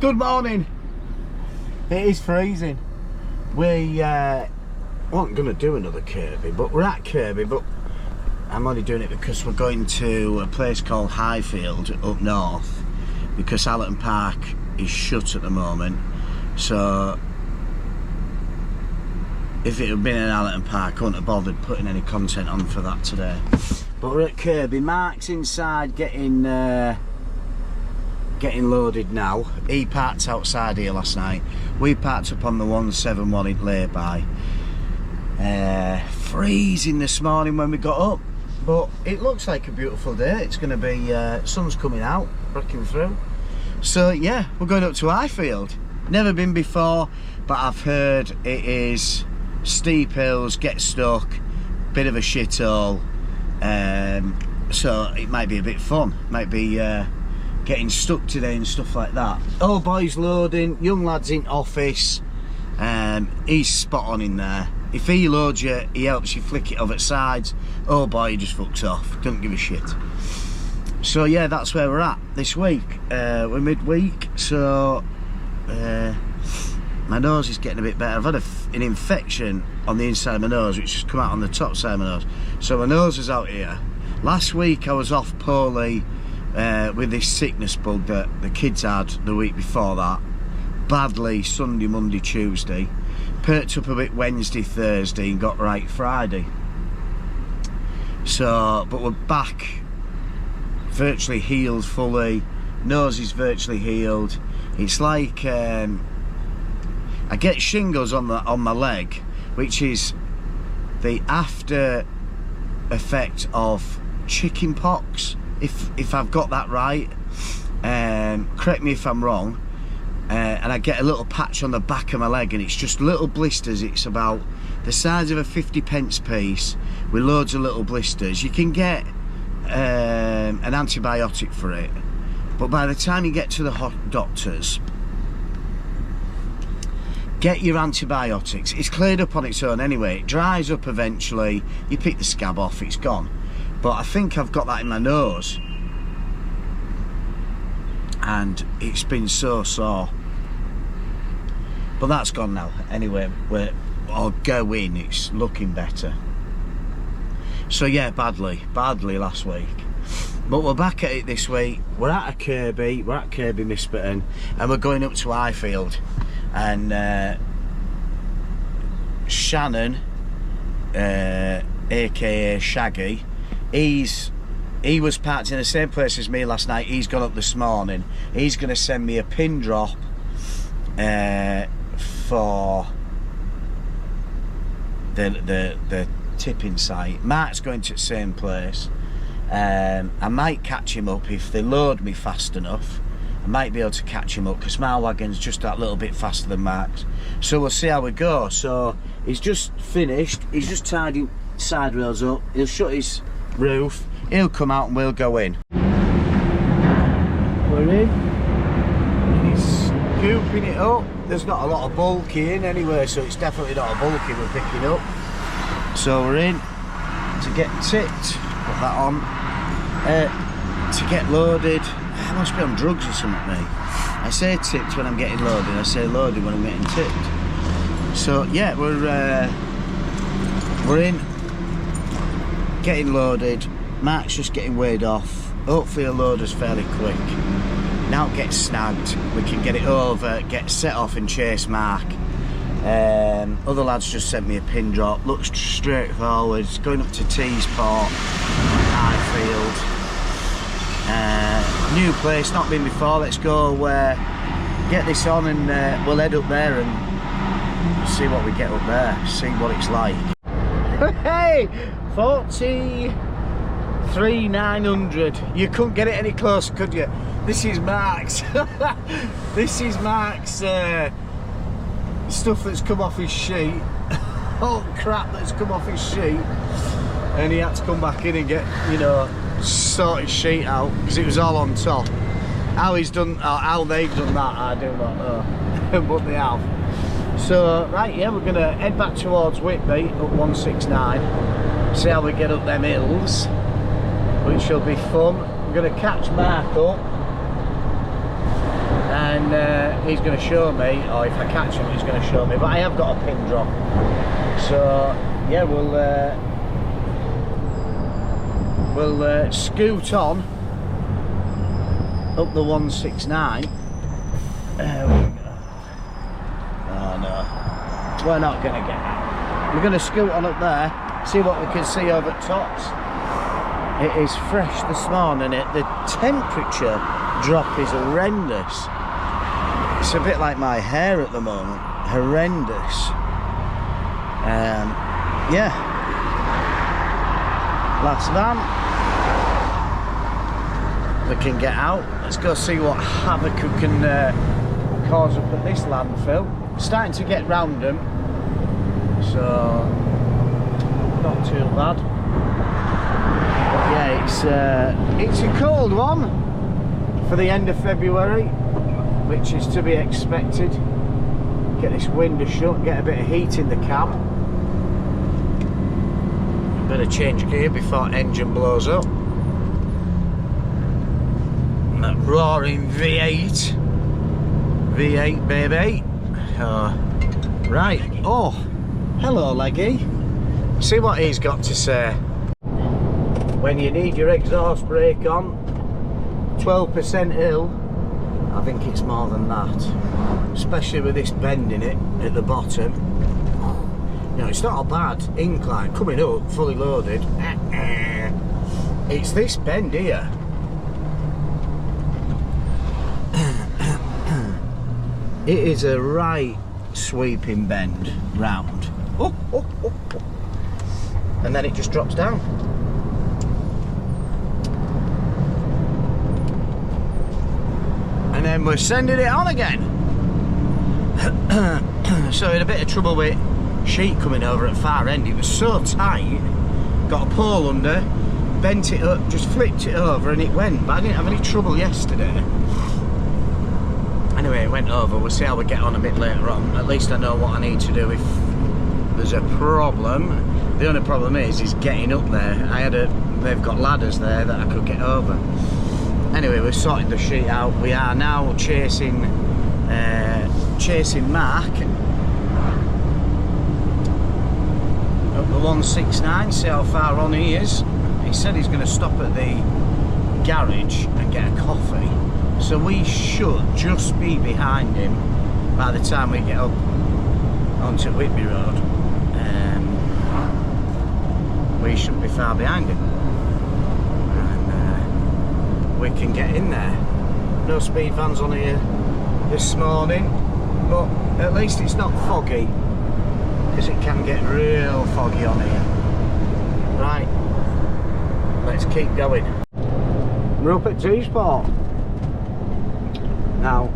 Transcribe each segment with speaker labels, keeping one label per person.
Speaker 1: Good morning. It is freezing. We wasn't going to do another Kirby, but we're at Kirby, but I'm only doing it because we're going to a place called Highfield up north because Allerton Park is shut at the moment. So if it had been in Allerton Park, I wouldn't have bothered putting any content on for that today. But we're at Kirby. Mark's inside getting loaded now. He parked outside here last night. We parked up on the 171 in lay-by. Freezing this morning when we got up, but it looks like a beautiful day. It's going to be sun's coming out, breaking through. So yeah, we're going up to Highfield. Never been before, but I've heard it is steep hills, get stuck, bit of a shithole. So it might be a bit fun. Might be getting stuck today and stuff like that. Old boy's loading, young lad's in office. He's spot on in there. If he loads you, he helps you flick it over at sides. Old boy, he just fucks off, doesn't give a shit. So yeah, that's where we're at this week. We're midweek, so my nose is getting a bit better. I've had an infection on the inside of my nose, which has come out on the top side of my nose. So my nose is out here. Last week I was off poorly with this sickness bug that the kids had the week before that. Badly Sunday, Monday, Tuesday. Perked up a bit Wednesday, Thursday and got right Friday. So, but we're back, virtually healed fully. Nose is virtually healed. It's like I get shingles on my leg, which is the after effect of chicken pox. If I've got that right, correct me if I'm wrong. And I get a little patch on the back of my leg, and it's just little blisters. It's about the size of a 50p piece with loads of little blisters. You can get an antibiotic for it, but by the time you get to the doctors, get your antibiotics. It's cleared up on its own anyway. It dries up eventually. You pick the scab off, it's gone. But I think I've got that in my nose, and it's been so sore. But that's gone now. Anyway, I'll go in. It's looking better. So yeah, badly last week. But we're back at it this week. We're at a Kirby. We're at Kirby Misperton, and we're going up to Highfield. And Shannon, aka Shaggy, he was parked in the same place as me last night. He's gone up this morning. He's going to send me a pin drop for the tipping site. Mark's going to the same place. I might catch him up if they load me fast enough. I might be able to catch him up because my wagon's just that little bit faster than Mark's. So we'll see how we go. So he's just finished. He's just tidying side rails up. He'll shut his roof. He'll come out and we'll go in. We're in. He's scooping it up. There's not a lot of bulky in anyway, so it's definitely not a bulky we're picking up. So we're in to get tipped. Put that on. To get loaded. I must be on drugs or something, mate. I say tipped when I'm getting loaded. I say loaded when I'm getting tipped. So yeah, we're in. Getting loaded. Mark's just getting weighed off. Hopefully the loader's fairly quick. Now it gets snagged, we can get it over, get set off and chase Mark. Other lads just sent me a pin drop. Looks straightforward. It's going up to Teesport, Highfield. New place, not been before. Let's go get this on and we'll head up there and see what we get up there, see what it's like. Hey! 43,900. You couldn't get it any closer, could you? This is Mark's. This is Mark's stuff that's come off his sheet. All crap that's come off his sheet. And he had to come back in and get, you know, sort his sheet out because it was all on top. How he's done, how they've done that, I do not know. But they have. So, right, yeah, we're going to head back towards Whitby up 169. See how we get up them hills, which will be fun. We're going to catch Mark up. then he's going to show me, or if I catch him he's going to show me, but I have got a pin drop. So yeah, we'll scoot on up the 169. There we go. Oh no, we're not going to get out. We're going to scoot on up there, see what we can see over tops. It is fresh this morning. The temperature drop is horrendous. It's a bit like my hair at the moment. Horrendous. Yeah. Last van. We can get out. Let's go see what havoc we can cause up at this landfill. It's starting to get random, so not too bad. But yeah, it's a cold one for the end of February, which is to be expected. Get this window shut, get a bit of heat in the cab. Better change gear before engine blows up. And that roaring V8. V8 baby. Right, oh, hello Leggy. See what he's got to say. When you need your exhaust brake on, 12% ill. I think it's more than that, especially with this bend in it at the bottom. You know, it's not a bad incline coming up fully loaded. It's this bend here. It is a right sweeping bend round. Oh, oh, oh, oh. And then it just drops down. And then we're sending it on again. So in a bit of trouble with sheet coming over at far end. It was so tight, got a pole under, bent it up, just flipped it over and it went. But I didn't have any trouble yesterday. Anyway, it went over. We'll see how we get on a bit later on. At least I know what I need to do if there's a problem. The only problem is getting up there. They've got ladders there that I could get over. Anyway, we've sorted the sheet out. We are now chasing Mark up the 169, see how far on he is. He said he's going to stop at the garage and get a coffee, so we should just be behind him by the time we get up onto Whitby Road. We shouldn't be far behind him, and we can get in there. No speed vans on here this morning, but at least it's not foggy, because it can get real foggy on here. Right, let's keep going. We're up at T-Sport now.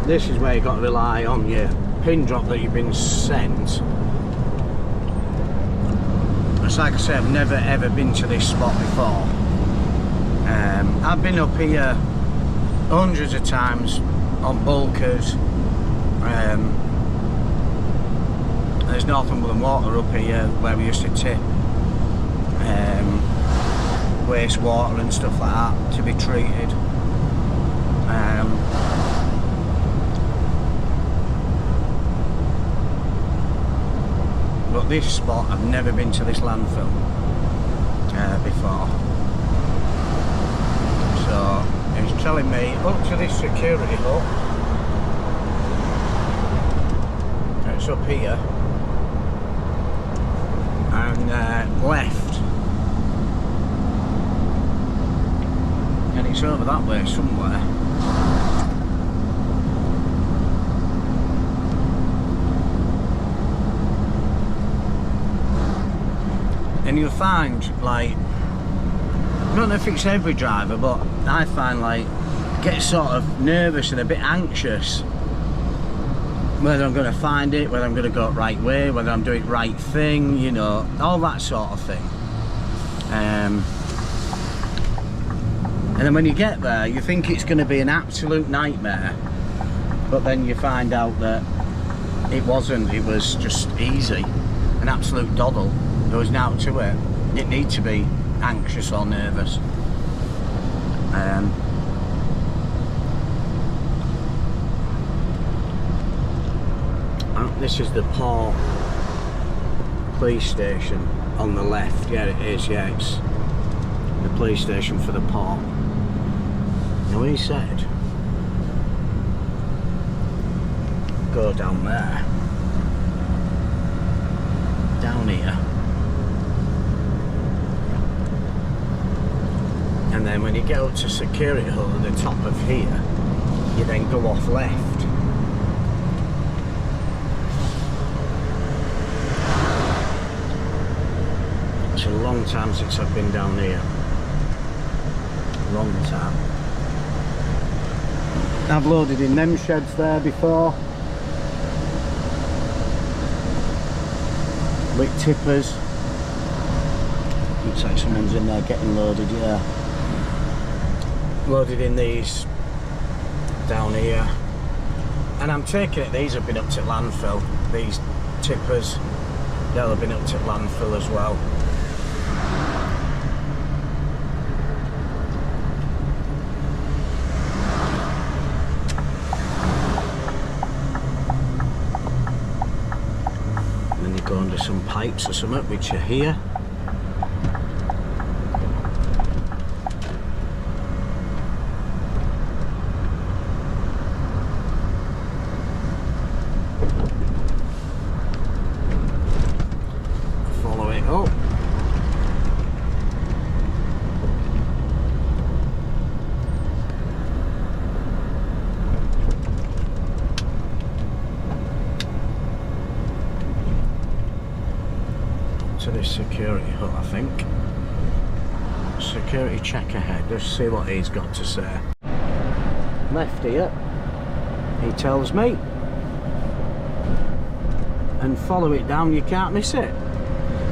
Speaker 1: This is where you've got to rely on your pin drop that you've been sent. It's like I say, I've never ever been to this spot before. I've been up here hundreds of times on bulkers. There's Northumberland Water up here where we used to tip wastewater and stuff like that to be treated. But this spot, I've never been to this landfill before. So it's telling me up to this security hut. It's up here and left, and it's over that way somewhere. And you'll find, like, I don't know if it's every driver, but I find, like, get sort of nervous and a bit anxious whether I'm going to find it, whether I'm going to go the right way, whether I'm doing the right thing, you know, all that sort of thing. And then when you get there, you think it's going to be an absolute nightmare, but then you find out that it wasn't. It was just easy, an absolute doddle. There was nothing to it. Didn't need to be anxious or nervous.
Speaker 2: this is the Port police station on the left. Yeah, it is, yeah, it's the police station for the Port. Now he said, go down there, down here, and then when you get up to security hall at the top of here, you then go off left. It's a long time since I've been down here. Long time. I've loaded in them sheds there before. With tippers. Looks like someone's in there getting loaded, yeah. Loaded in these down here. And I'm taking it these have been up to landfill. These tippers, they'll have been up to landfill as well. Go under some pipes or something which are here. Follow it up. To this security hut, I think. Security check ahead, just see what he's got to say. Left here, he tells me. And follow it down, you can't miss it.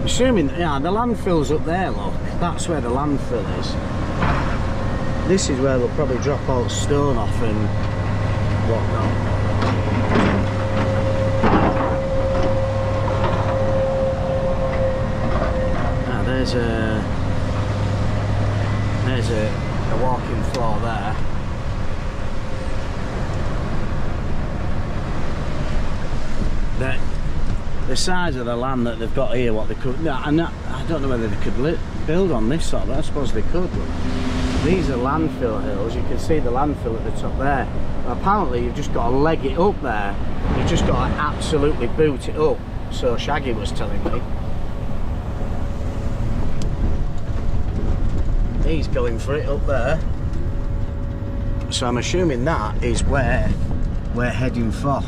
Speaker 2: Assuming, yeah, the landfill's up there, look. That's where the landfill is. This is where they'll probably drop all the stone off and whatnot. There's a walking floor there. The size of the land that they've got here, what they could, I don't know whether they could build on this sort of, I suppose they could. But these are landfill hills, you can see the landfill at the top there. Apparently you've just got to leg it up there, you've just got to absolutely boot it up, so Shaggy was telling me. He's going for it up there, so I'm assuming that is where we're heading for.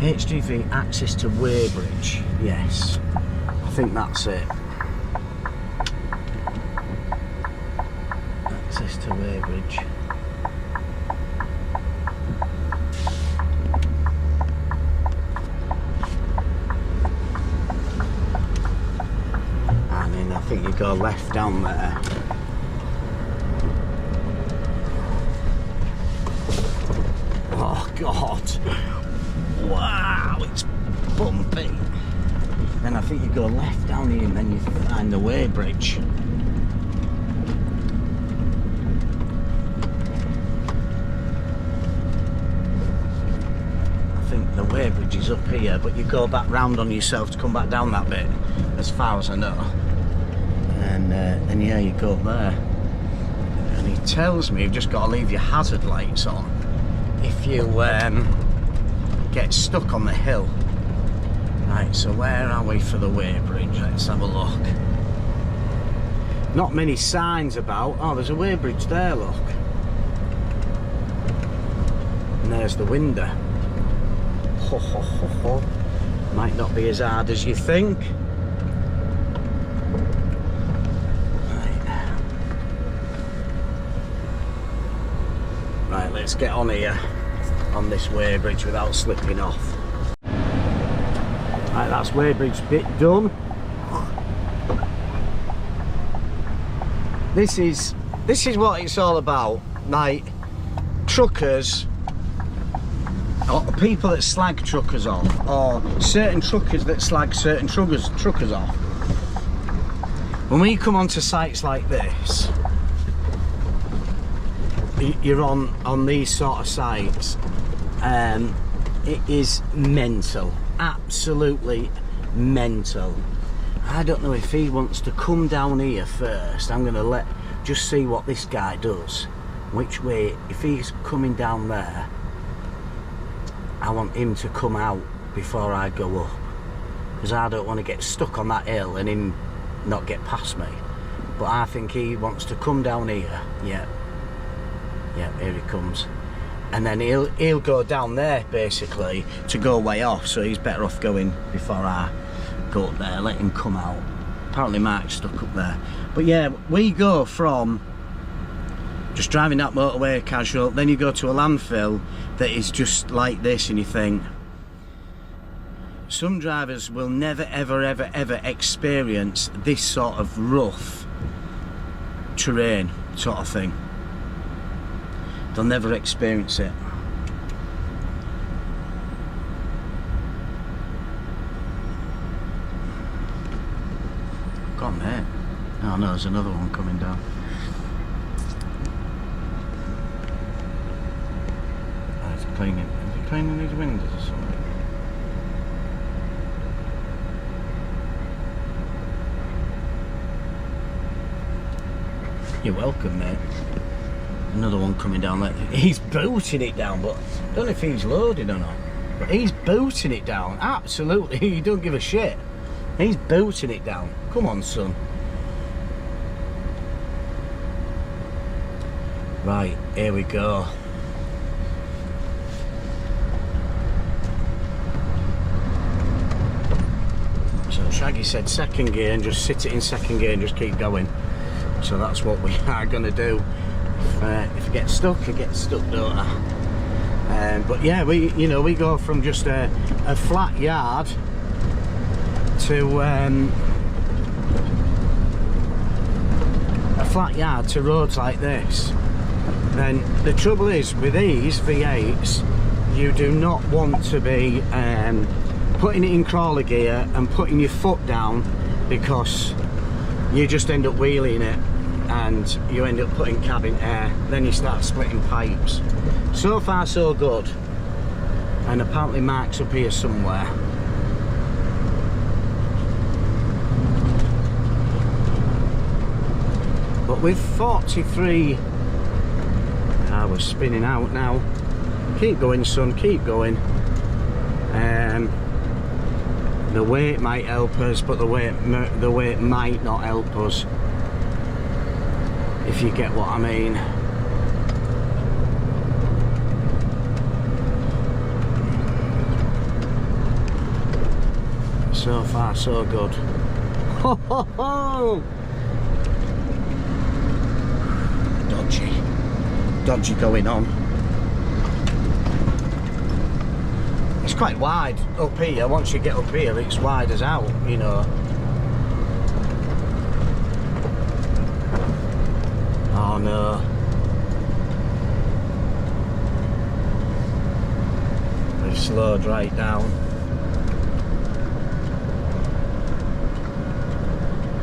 Speaker 2: HGV access to Weybridge, yes, I think that's it. Access to Weybridge. I think you go left down there. Oh God! Wow, it's bumpy. Then I think you go left down here and then you find the Weybridge. I think the Weybridge is up here, but you go back round on yourself to come back down that bit, as far as I know. And yeah, you go up there. And he tells me you've just got to leave your hazard lights on if you get stuck on the hill. Right, so where are we for the Weybridge? Let's have a look. Not many signs about. Oh, there's a Weybridge there, look. And there's the window. Ho, ho, ho, ho. Might not be as hard as you think. Right, let's get on here, on this Weybridge without slipping off. Right, that's Weybridge bit done. This is what it's all about. Like, truckers, or people that slag truckers off, or certain truckers that slag certain truckers off. When we come onto sites like this, you're on these sort of sites, It is mental, absolutely mental. I don't know if he wants to come down here first. I'm going to just see what this guy does. Which way, if he's coming down there, I want him to come out before I go up. Because I don't want to get stuck on that hill and him not get past me. But I think he wants to come down here. Yeah, here he comes. And then he'll go down there basically to go way off, so he's better off going before I go up there. Let him come out. Apparently Mark's stuck up there. But yeah, we go from just driving that motorway casual, then you go to a landfill that is just like this, and you think some drivers will never ever ever ever experience this sort of rough terrain sort of thing. They'll never experience it. Go on, mate. Oh no, there's another one coming down. Oh, it's cleaning. Is he cleaning these windows or something? You're welcome, mate. Another one coming down there. He's booting it down, but I don't know if he's loaded or not. But he's booting it down. Absolutely, he don't give a shit. He's booting it down. Come on, son. Right, here we go. So Shaggy said second gear and just sit it in second gear and just keep going. So that's what we are going to do. If I get stuck, I get stuck, don't I? But yeah, we go from just a flat yard to roads like this. Then the trouble is with these V8s, you do not want to be putting it in crawler gear and putting your foot down, because you just end up wheeling it and you end up putting cabin air, then you start splitting pipes. So far so good, and apparently Mark's up here somewhere. But with 43, we're spinning out now. Keep going, son, keep going. The weight might help us, but the weight might not help us, if you get what I mean. So far so good. Ho ho ho! Dodgy going on. It's quite wide up here. Once you get up here, it's wide as out, you know. Oh no. We've slowed right down.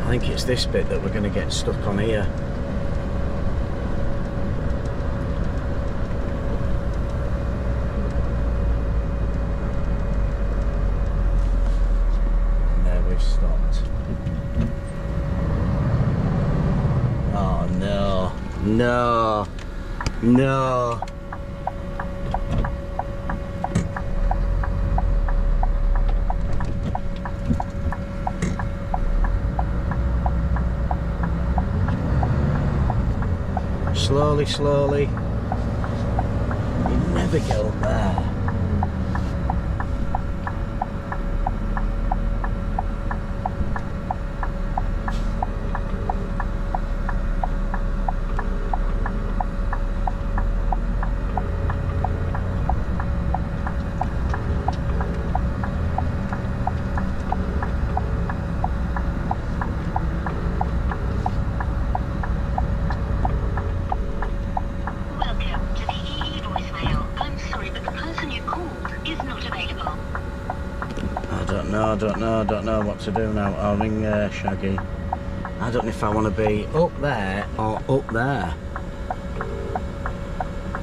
Speaker 2: I think it's this bit that we're going to get stuck on here. And there we've stopped. Oh no. No. No. Slowly, slowly. You never get up there. I don't know what to do now. I'll ring Shaggy. I don't know if I want to be up there or up there.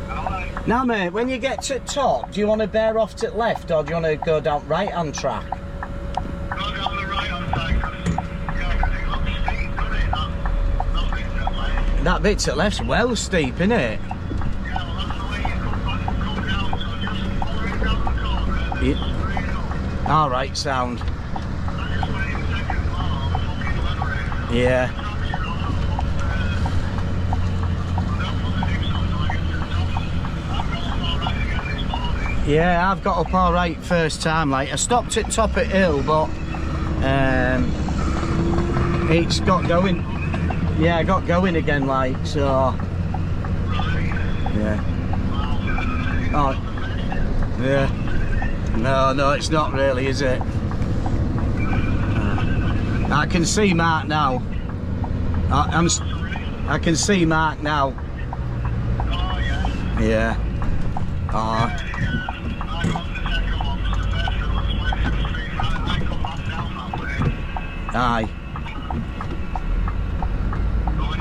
Speaker 3: Hello.
Speaker 2: Now mate, when you get to the top, do you want to bear off to the left or do you want to go down right hand track?
Speaker 3: Go down the right hand side, because it looks steep, doesn't it? That bit to the left.
Speaker 2: That bit to the left's well steep, isn't it?
Speaker 3: Yeah, well that's the way you come down, so just follow it down the corner and then straight up.
Speaker 2: Alright, sound.
Speaker 3: I just wait a second, oh, fucking lever it.
Speaker 2: Yeah. Yeah, I've got up all right first time. Like I stopped at top of hill, but it's got going. Yeah, I got going again. Like so. Yeah. Oh. Yeah. No, it's not really, is it? I can see Mark now. I can see Mark now. Yeah. Oh. Aye.
Speaker 3: When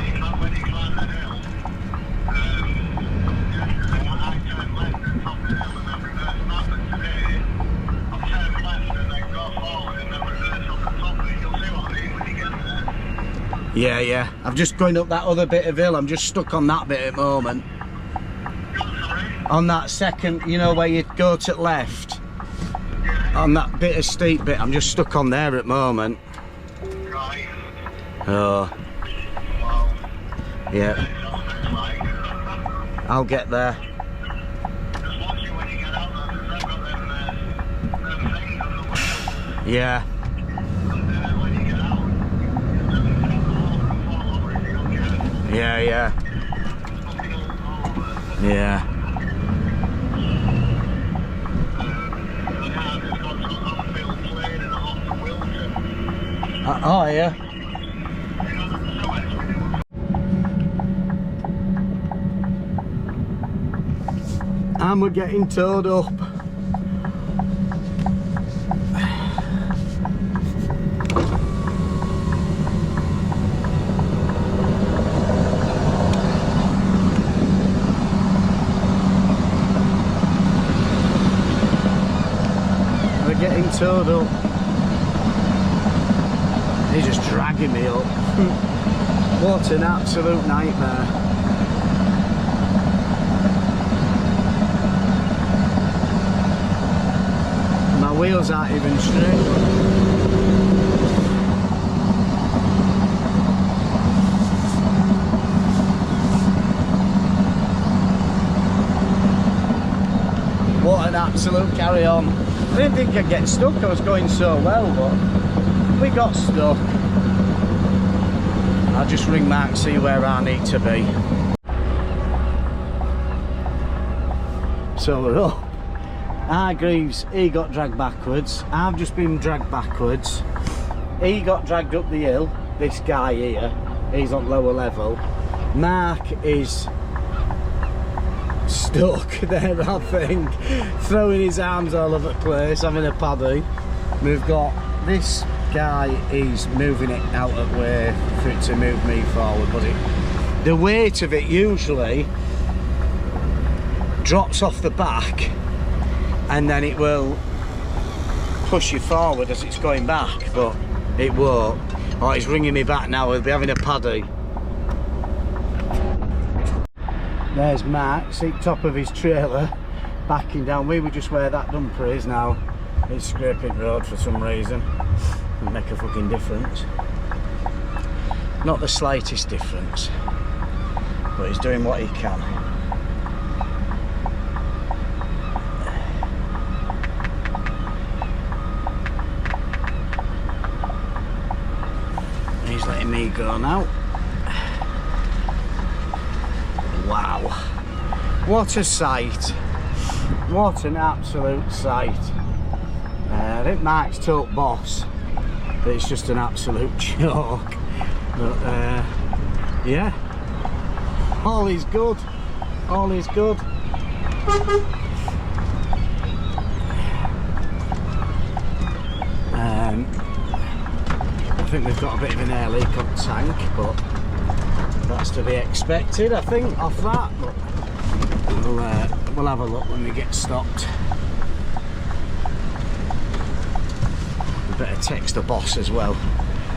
Speaker 3: he climbed that hill, I turned left at the top of the hill and then reversed back. But today, I've turned left and then go forward and then reverse on the top of it. You'll see what I mean when you get there.
Speaker 2: Yeah. I'm just going up that other bit of hill. I'm just stuck on that bit at the moment.
Speaker 3: Sorry?
Speaker 2: On that second, you know, where you go to the left. On that bit of steep bit, I'm just stuck on there at the moment.
Speaker 3: Right.
Speaker 2: Oh,
Speaker 3: Wow.
Speaker 2: yeah.
Speaker 3: That's what it's like.
Speaker 2: I'll get there.
Speaker 3: Just watch it when you get out there, because they've got them things on the wheel.
Speaker 2: Yeah.
Speaker 3: And when you get out, you'll never stop over and fall over if you don't get it.
Speaker 2: Yeah.
Speaker 3: Fucking over.
Speaker 2: Yeah. Oh, yeah. And we're getting towed up. We're getting towed up. He's just dragging me up. What an absolute nightmare. My wheels aren't even straight. What an absolute carry on. I didn't think I'd get stuck, I was going so well, but we got stuck. I'll just ring Mark, see where I need to be. So we're up. Hargreaves, he got dragged backwards. I've just been dragged backwards. He got dragged up the hill. This guy here, he's on lower level. Mark is stuck there, I think, throwing his arms all over the place, having a paddy. We've got this guy, he's moving it out of the way for it to move me forward, but the weight of it usually drops off the back and then it will push you forward as it's going back, but it won't. Oh, he's ringing me back now, we'll be having a paddy. There's Mark, seat top of his trailer, backing down. We were just where that dumper is now. It's scraping road for some reason. Doesn't make a fucking difference. Not the slightest difference. But he's doing what he can. He's letting me go now. Wow, what a sight, what an absolute sight. I think Mark's told boss that it's just an absolute joke, but yeah, all is good, all is good. I think we've got a bit of an air leak on the tank, but that's to be expected, I think, off that. But We'll have a look when we get stopped. We better text the boss as well.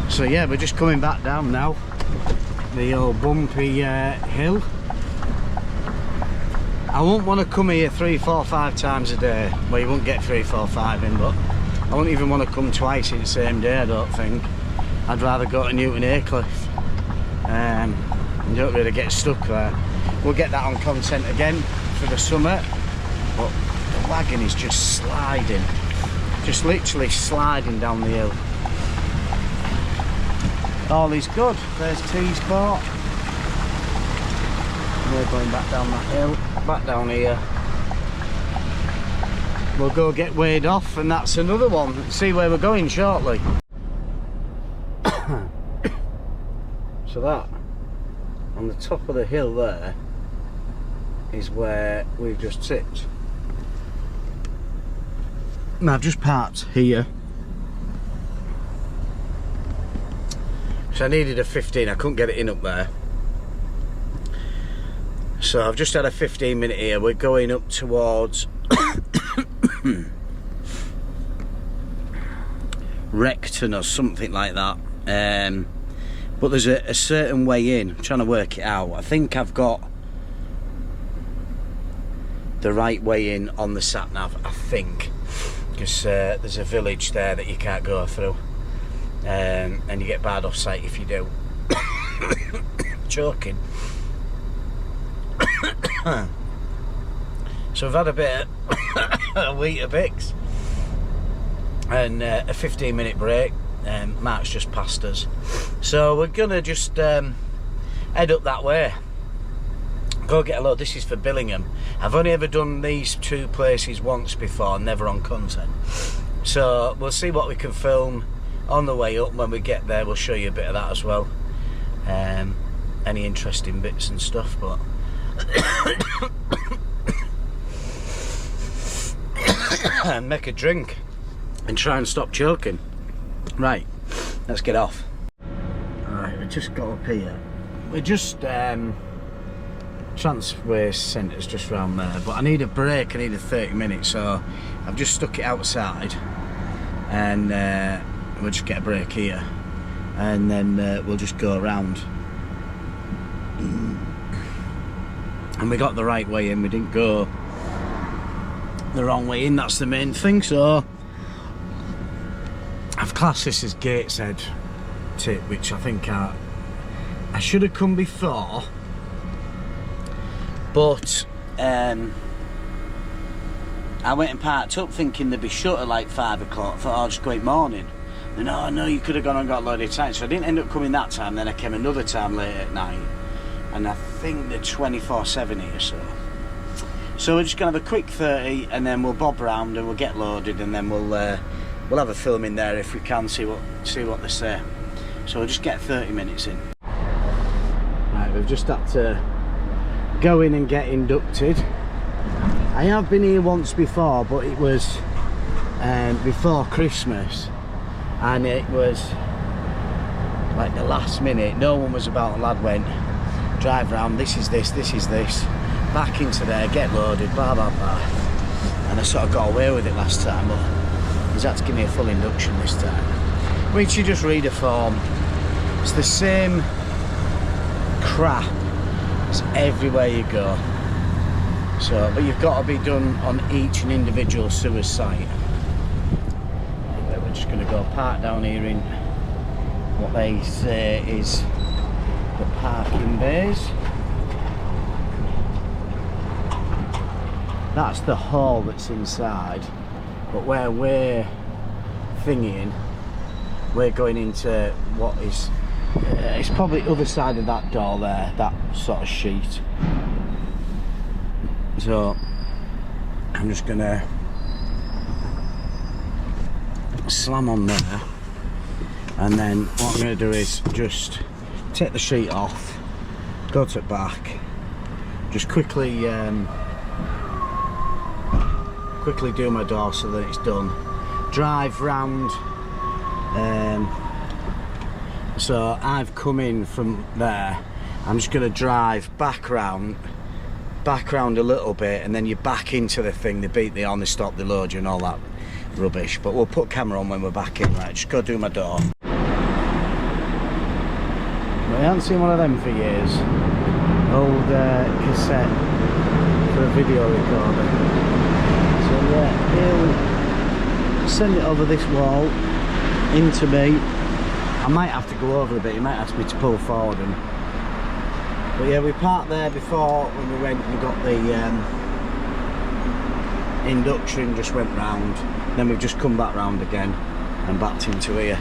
Speaker 2: So yeah, we're just coming back down now. The old bumpy hill. I wouldn't want to come here 3, 4, 5 times a day. Well, you won't get 3, 4, 5 in, but I wouldn't even want to come twice in the same day, I don't think. I'd rather go to Newton Aycliffe. You don't really get stuck there. We'll get that on content again for the summer, but the wagon is just sliding, just literally sliding down the hill. All is good. There's T-Sport. We're going back down that hill, back down here. We'll go get weighed off, and that's another one. See where we're going shortly. So that on the top of the hill there is where we've just tipped. Now I've just parked here. So I needed a 15, I couldn't get it in up there. So I've just had a 15-minute here. We're going up towards Recton or something like that. But there's a certain way in. I'm trying to work it out. I think I've got the right way in on the sat nav, I think, because there's a village there that you can't go through, and you get barred off site if you do. Choking. So we've had a bit of a Weetabix and a 15-minute break. Mark's just passed us, so we're gonna just head up that way, go get a load. This is for Billingham. I've only ever done these two places once before, never on content, so we'll see what we can film on the way up. When we get there, we'll show you a bit of that as well, any interesting bits and stuff. But and make a drink and try and stop choking. Right, let's get off. Alright, we just got up here. We're just transfer centre's just round there, but I need a break. I need a 30 minutes, so I've just stuck it outside, and we'll just get a break here, and then we'll just go around. And we got the right way in, we didn't go the wrong way in, that's the main thing. So I've classed this as Gateshead tip, which I think I should have come before, but I went and parked up thinking they'd be shut at like 5 o'clock. I thought I'll just go in morning. And oh no, you could have gone and got a load of time. So I didn't end up coming that time. Then I came another time late at night, and I think they're 24/7 here. So we're just gonna have a quick 30, and then we'll bob around and we'll get loaded, and then we'll have a film in there if we can, see what they say. So we'll just get 30 minutes in. Right, we've just had to go in and get inducted. I have been here once before, but it was before Christmas, and it was like the last minute. No one was about. The lad went, drive round, this is this, back into there, get loaded, blah blah blah. And I sort of got away with it last time, but he's had to give me a full induction this time, which you just read a form. It's the same crap as everywhere you go. So, but you've got to be done on each and individual sewer site. Anyway, we're just going to go park down here in what they say is the parking bays. That's the hall that's inside. But where we're thingying, we're going into what is it's probably the other side of that door there, that sort of sheet. So I'm just gonna slam on there, and then what I'm gonna do is just take the sheet off, go to the back, just quickly do my door so that it's done, drive round. So I've come in from there, I'm just going to drive back round back round a little bit, and then you back into the thing. They beat the horn, they stop, they load you, and all that rubbish. But we'll put camera on when we're back in. Right, just go do my door. I haven't seen one of them for years. Old cassette for a video recorder. So yeah, here we send it over this wall into me. I might have to go over a bit. You might ask me to pull forward. But yeah, we parked there before when we went and got the induction. Just went round. Then we've just come back round again and backed into here.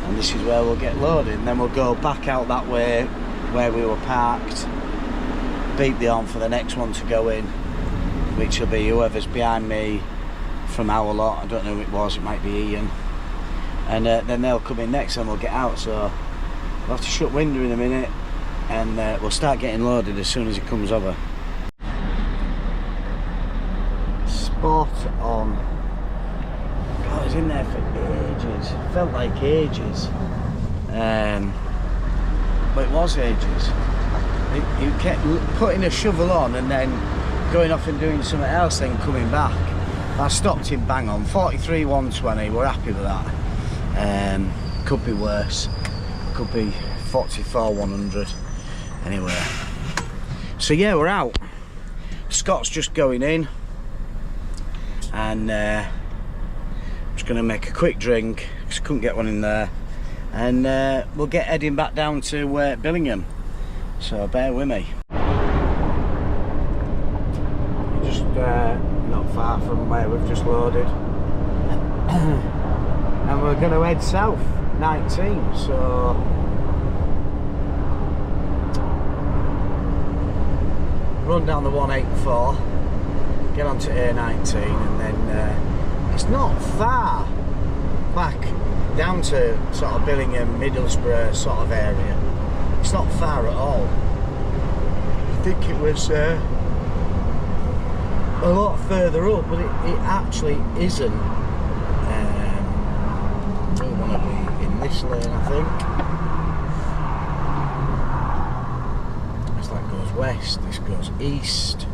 Speaker 2: And this is where we'll get loaded, and then we'll go back out that way where we were parked, beep the horn for the next one to go in, which will be whoever's behind me from our lot. I don't know who it was, it might be Ian. And then they'll come in next and we'll get out. So we'll have to shut window in a minute, and we'll start getting loaded as soon as it comes over. Spot on. I was in there for ages, felt like ages, but it was ages. You kept putting a shovel on and then going off and doing something else, then coming back. I stopped him bang on, 43 120, we're happy with that. Could be worse, could be 44 100, anyway. So yeah, we're out. Scott's just going in, and just going to make a quick drink because I couldn't get one in there, and we'll get heading back down to Billingham, so bear with me. Just not far from where we've just loaded and we're going to head south 19, so run down the 184, get onto A19, and then it's not far back down to sort of Billingham, Middlesbrough sort of area. It's not far at all. I think it was a lot further up, but it actually isn't. We want to be in this lane, I think. As that goes west, this goes east.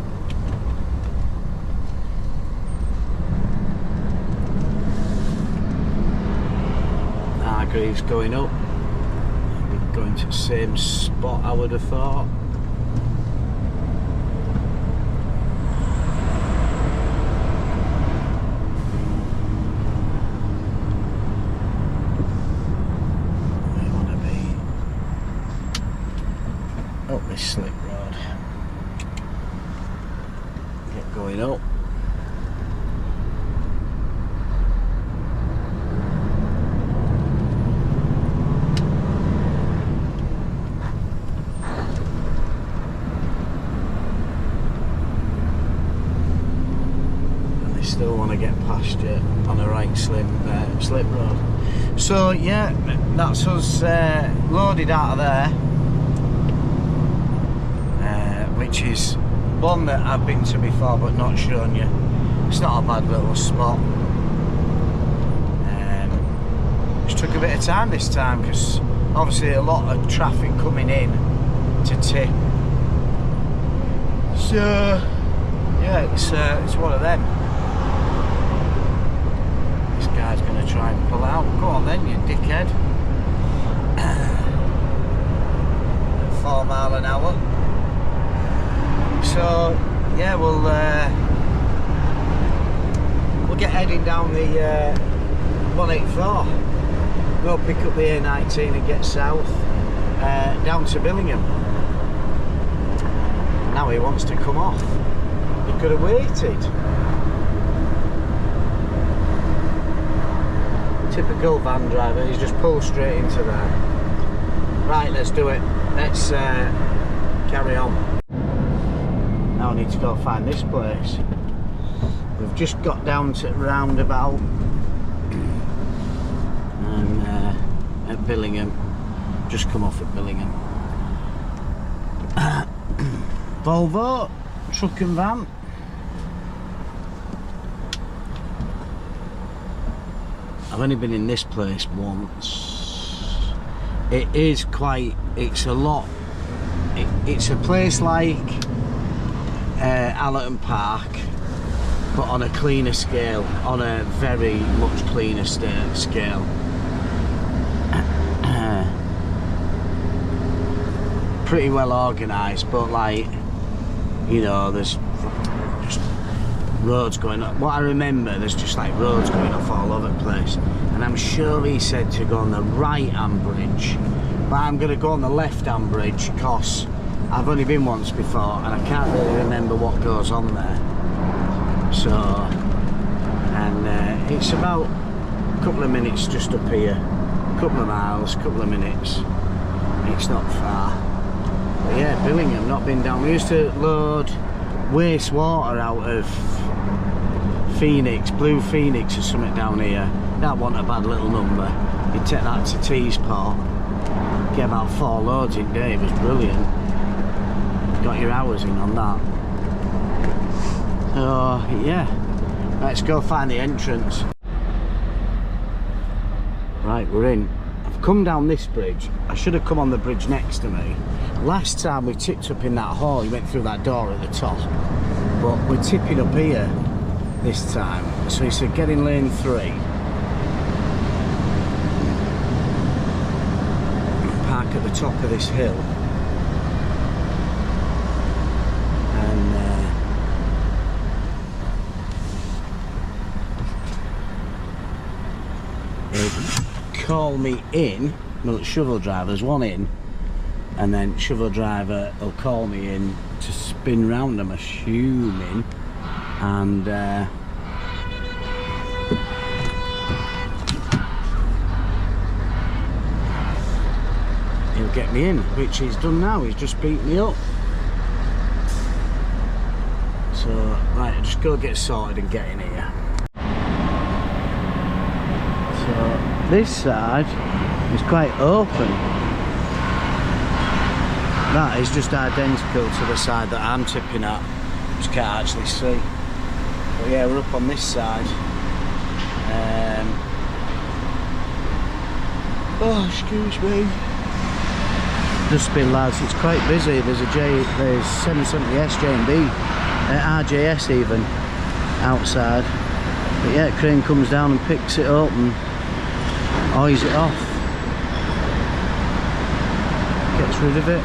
Speaker 2: Greaves going up. We're going to the same spot, I would have thought. We want to be up this slip road. Get going up. Still want to get past you on the right slip road. So yeah, that's us loaded out of there, which is one that I've been to before but not shown you. It's not a bad little spot. Just took a bit of time this time because obviously a lot of traffic coming in to tip. So yeah, it's one of them. Guy's going to try and pull out. Go on then, you dickhead. 4 miles an hour. So yeah, we'll get heading down the 184. Go pick up the A19 and get south down to Billingham. Now he wants to come off. He could have waited. Typical van driver, he's just pulled straight into there. Right, let's do it. Let's carry on. Now I need to go find this place. We've just got down to roundabout and at Billingham. Just come off at Billingham. Volvo, truck and van. I've only been in this place once. It is quite, it's a lot. It's a place like Allerton Park, but on a cleaner scale, on a very much cleaner scale. Pretty well organised, but like, you know, there's just roads going up. What I remember, there's just like roads going off all over the place, and I'm sure he said to go on the right hand bridge, but I'm going to go on the left hand bridge because I've only been once before and I can't really remember what goes on there. So, and it's about a couple of minutes just up here, a couple of miles, couple of minutes. It's not far. But yeah, Billingham, not been down. We used to load wastewater out of Phoenix, Blue Phoenix or something down here. That wasn't a bad little number. You'd take that to Teesport, get about 4 loads in a day. It was brilliant. Got your hours in on that. So yeah, let's go find the entrance. Right, we're in. I've come down this bridge. I should have come on the bridge next to me. Last time we tipped up in that hall, you went through that door at the top, but we're tipping up here this time. So he said get in lane 3, park at the top of this hill, and call me in. Well, shovel driver, there's one in, and then shovel driver will call me in to spin round, I'm assuming, and he'll get me in, which he's done now. He's just beat me up. So right, I'll just go get sorted and get in here. So this side is quite open. That is just identical to the side that I'm tipping at. Just can't actually see. But yeah, we're up on this side. Oh, excuse me. Dustbin lads, it's quite busy. There's there's 770S, J&B, RJS even outside. But yeah, crane comes down and picks it up and eyes it off. Gets rid of it.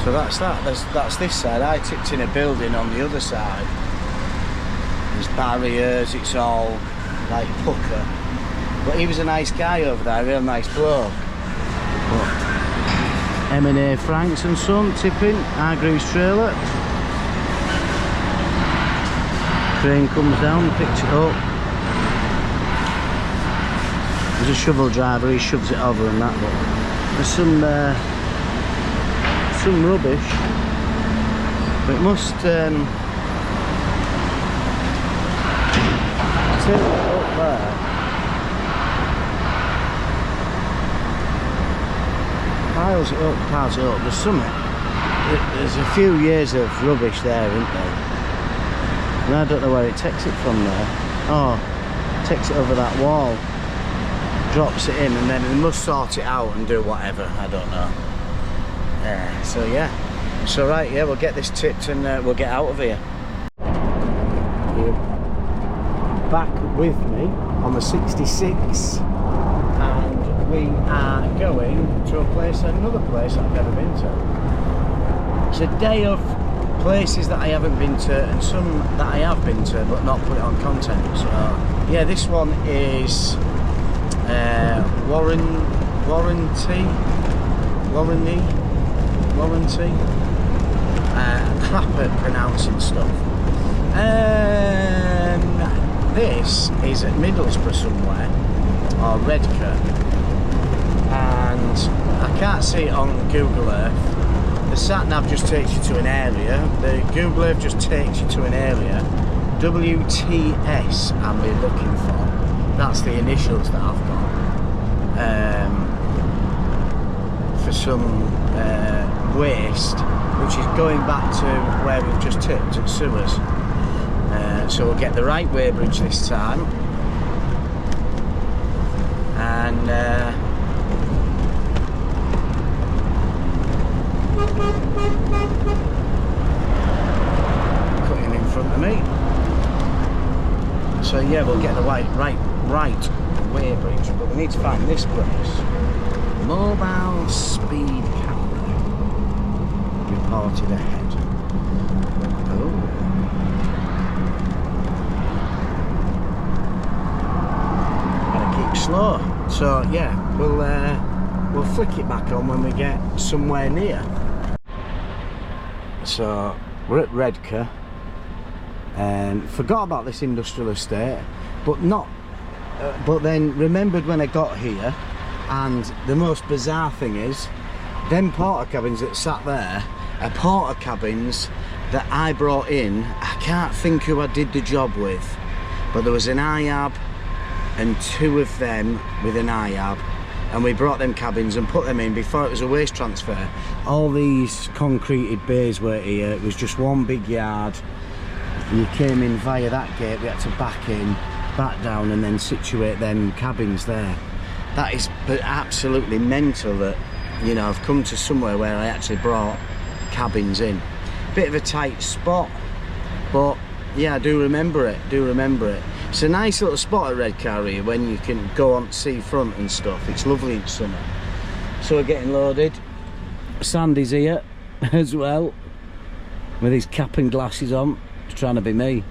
Speaker 2: So that's that. That's this side. I tipped in a building on the other side. There's barriers, it's all like pucker. But he was a nice guy over there, a real nice bloke. But M&A Franks and Son, tipping, Hargreaves trailer. Crane comes down and picks it up. There's a shovel driver, he shoves it over and that, but there's some rubbish. But it must take it up there. Piles it up. There's something. There's a few years of rubbish there, isn't there? And I don't know where it takes it from there. Oh, takes it over that wall, drops it in, and then it must sort it out and do whatever. I don't know. So yeah. So right, yeah, we'll get this tipped and we'll get out of here. You're back with me on the 66. And we are going to another place I've never been to. It's a day of places that I haven't been to and some that I have been to but not put it on content. So yeah, this one is warranty. Crap at pronouncing stuff. This is at Middlesbrough somewhere, or Redcar, and I can't see it on Google Earth. The sat nav just takes you to an area. The Google Earth just takes you to an area. WTS I'm looking for. That's the initials that I've got. For some waste, which is going back to where we've just tipped at sewers. So we'll get the right way bridge this time. And yeah, we'll get the right way bridge, but we need to find this place. Mobile speed camera reported ahead. Oh. Gotta keep slow. So yeah, we'll flick it back on when we get somewhere near. So we're at Redcar. Forgot about this industrial estate, but then remembered when I got here. And the most bizarre thing is, them porta cabins that sat there are porta cabins that I brought in. I can't think who I did the job with, but there was an IAB and 2 of them with an IAB, and we brought them cabins and put them in before it was a waste transfer. All these concreted bays were here. It was just one big yard. You came in via that gate, we had to back in, back down, and then situate them cabins there. That is absolutely mental that, you know, I've come to somewhere where I actually brought cabins in. Bit of a tight spot, but yeah, I do remember it, It's a nice little spot at Redcar here when you can go on seafront and stuff. It's lovely in summer. So we're getting loaded. Sandy's here as well, with his cap and glasses on. He's trying to be me.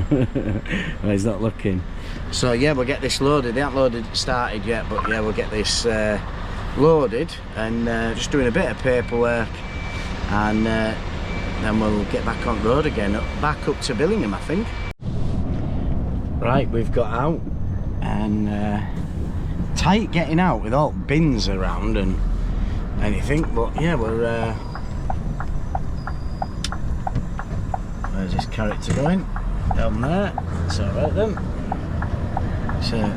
Speaker 2: Well, he's not looking. So yeah, we'll get this loaded. They haven't started yet, but yeah, we'll get this loaded and just doing a bit of paperwork, and then we'll get back on the road again, back up to Billingham, I think. Right, we've got out, and tight getting out with all bins around and anything, but yeah, we're where's this character going? Down there. It's alright then. It's a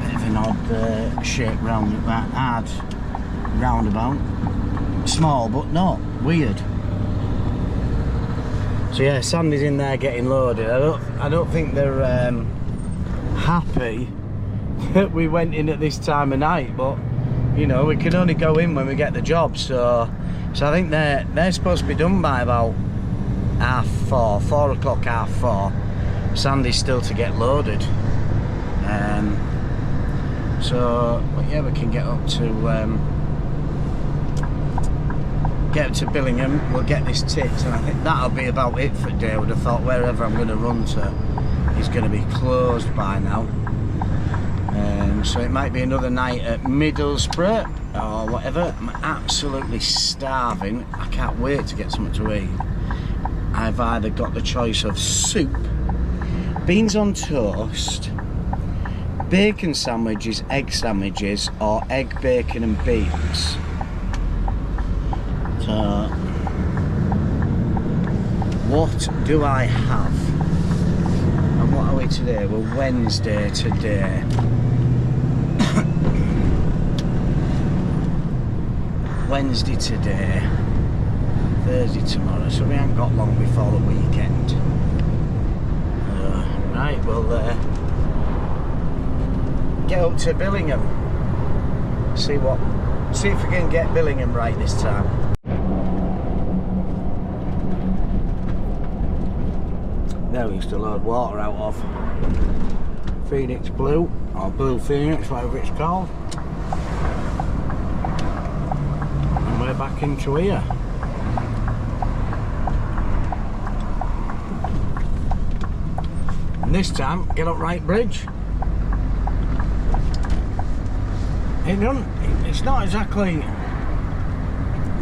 Speaker 2: bit of an odd shape roundabout. Small but not weird. So yeah, Sandy's in there getting loaded. I don't think they're happy that we went in at this time of night, but you know, we can only go in when we get the job. So I think they're supposed to be done by about 4:30, 4 o'clock, 4:30. Sandy's still to get loaded. So yeah, we can get up to Billingham. We'll get this tipped, and I think that'll be about it for the day. I would have thought wherever I'm going to run to is going to be closed by now. So it might be another night at Middlesbrough or whatever. I'm absolutely starving. I can't wait to get something to eat. I've either got the choice of soup, beans on toast, bacon sandwiches, egg sandwiches, or egg, bacon and beans. So, what do I have? And what are we today? We're Wednesday today. Wednesday today, Thursday tomorrow, so we haven't got long before the weekend. Right, we'll get up to Billingham. See if we can get Billingham right this time. There we used to load water out of Phoenix Blue, or Blue Phoenix, whatever it's called. And we're back into here. And this time, get up right bridge. It's not exactly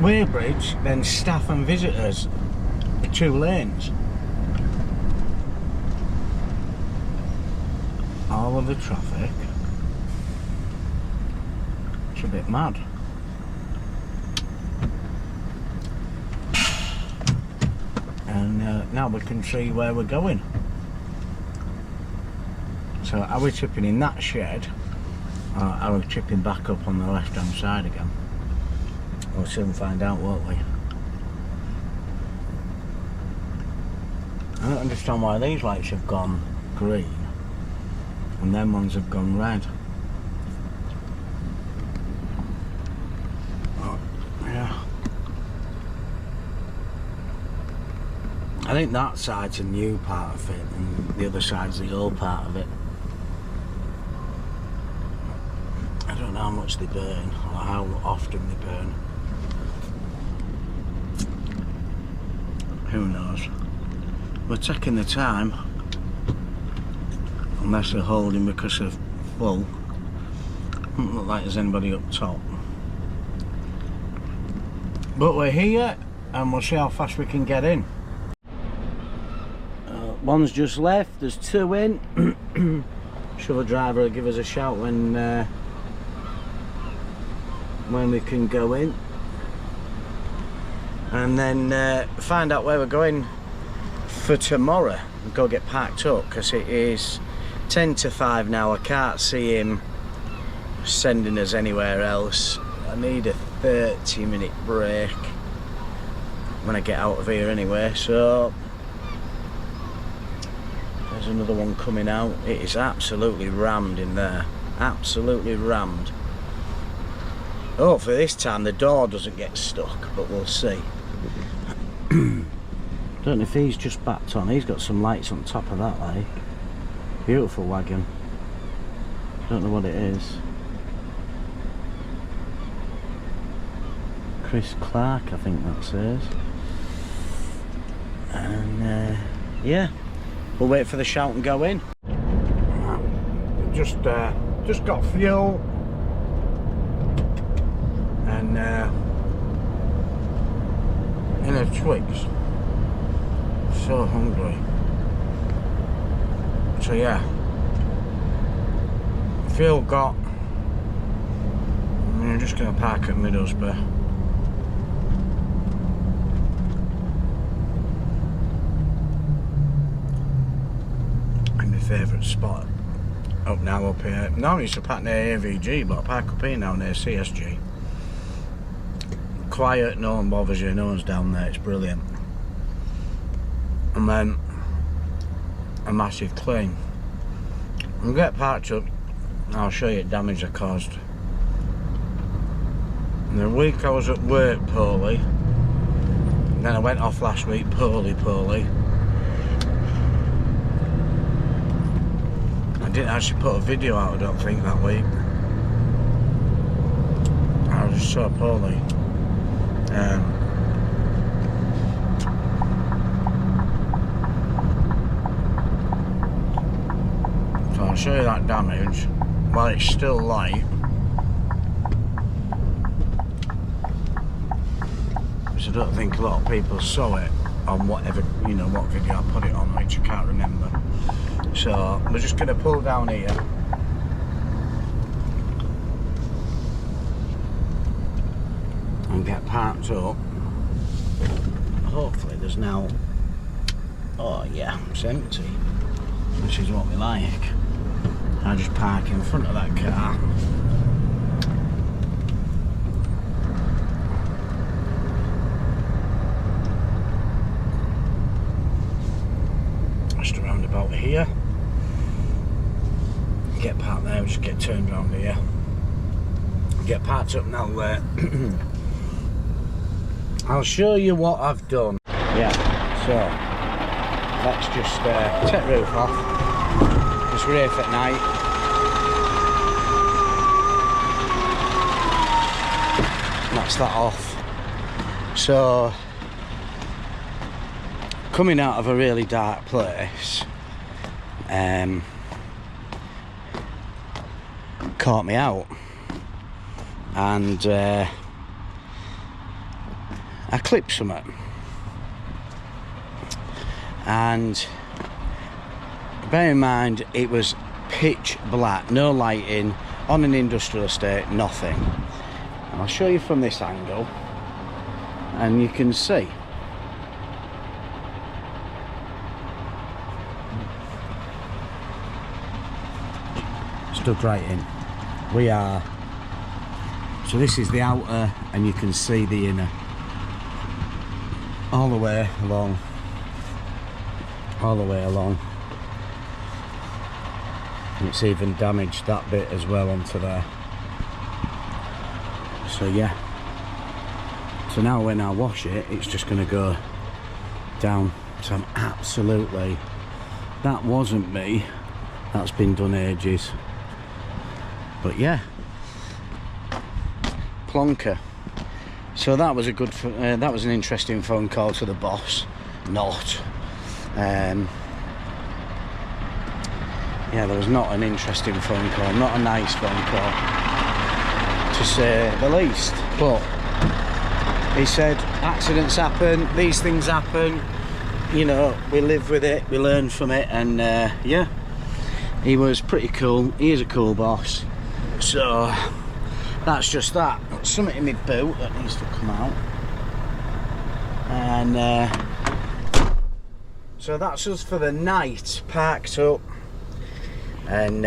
Speaker 2: Weybridge, then staff and visitors, 2 lanes. All of the traffic. It's a bit mad. And now we can see where we're going. So are we chipping in that shed, or are we chipping back up on the left hand side again? We'll soon find out, won't we? I don't understand why these lights have gone green and them ones have gone red. Oh, yeah. I think that side's a new part of it and the other side's the old part of it. I don't know how much they burn or how often they burn. Who knows? We're taking the time, unless they're holding because of full. Doesn't look like there's anybody up top. But we're here and we'll see how fast we can get in. One's just left, there's two in. Sure the driver will give us a shout when we can go in. And then find out where we're going for tomorrow and go get parked up, because it is 10 to 5 now. I can't see him sending us anywhere else. I need a 30-minute break when I get out of here anyway, so there's another one coming out. It is absolutely rammed in there, absolutely rammed. Hopefully this time the door doesn't get stuck, but we'll see. Don't know if he's just backed on. He's got some lights on top of that, like. Beautiful wagon. Don't know what it is. Chris Clark, I think that says. And yeah, we'll wait for the shout and go in. Just got fuel. And in a Twix. So hungry. So yeah, fuel got. I'm just gonna park at Middlesbrough. And my favourite spot up now up here. Normally used to park near AVG, but I park up here now near CSG. Quiet, no one bothers you, no one's down there, it's brilliant. And then a massive clean. I'll get parked up, I'll show you the damage I caused. In the week I was at work poorly, then I went off last week poorly. I didn't actually put a video out, I don't think, that week. I was just so poorly. So I'll show you that damage while it's still light. Because I don't think a lot of people saw it on whatever, you know, what video I put it on, which I can't remember. So we're just going to pull down here. And get parked up. Hopefully there's now, oh yeah, it's empty, which is what we like. I just park in front of that car. Just around about here. Get parked there, just get turned around here. Get parked up now there. I'll show you what I've done. Yeah, so let's just take the roof off. It's roof at night. That's that off. So, coming out of a really dark place, caught me out, and I clipped something, and bear in mind it was pitch black, no lighting, on an industrial estate, nothing. And I'll show you from this angle and you can see. Stuck right in. We are, so this is the outer and you can see the inner. All the way along, and it's even damaged that bit as well onto there. So yeah, so now when I wash it, it's just going to go down So I'm absolutely, that wasn't me, that's been done ages. But yeah, plonker. So that was a good, that was an interesting phone call to the boss. Not. Yeah, there was not an interesting phone call, not a nice phone call, to say the least. But he said accidents happen, these things happen, you know, we live with it, we learn from it, and yeah, he was pretty cool. He is a cool boss. So that's just that. Something in my boot that needs to come out. And so that's us for the night, packed up and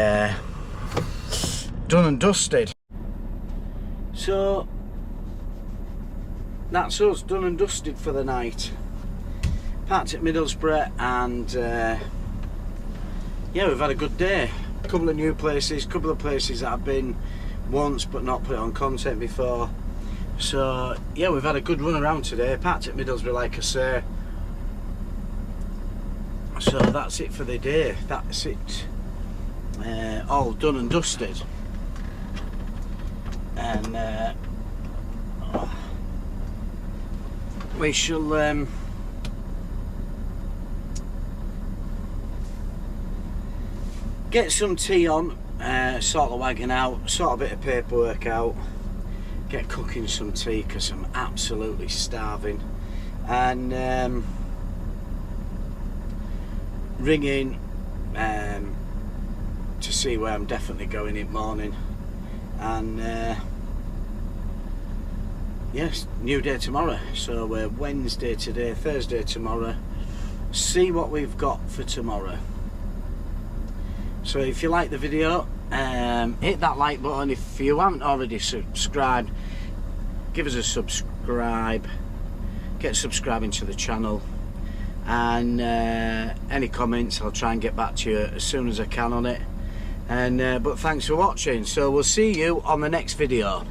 Speaker 2: done and dusted. So that's us, done and dusted for the night. Parked at Middlesbrough, and yeah, we've had a good day. A couple of new places, couple of places that I've been once but not put it on content before. So yeah, we've had a good run around today. Parked at Middlesbrough, like I say. So that's it for the day. That's it. All done and dusted. And we shall get some tea on, sort the wagon out, sort a bit of paperwork out, get cooking some tea because I'm absolutely starving, and ring in to see where I'm definitely going in the morning. And yes, new day tomorrow. So we're Wednesday today, Thursday tomorrow. See what we've got for tomorrow. So if you like the video, hit that like button. If you haven't already subscribed, give us a subscribe, get subscribing to the channel, and any comments I'll try and get back to you as soon as I can on it. And but thanks for watching, so we'll see you on the next video.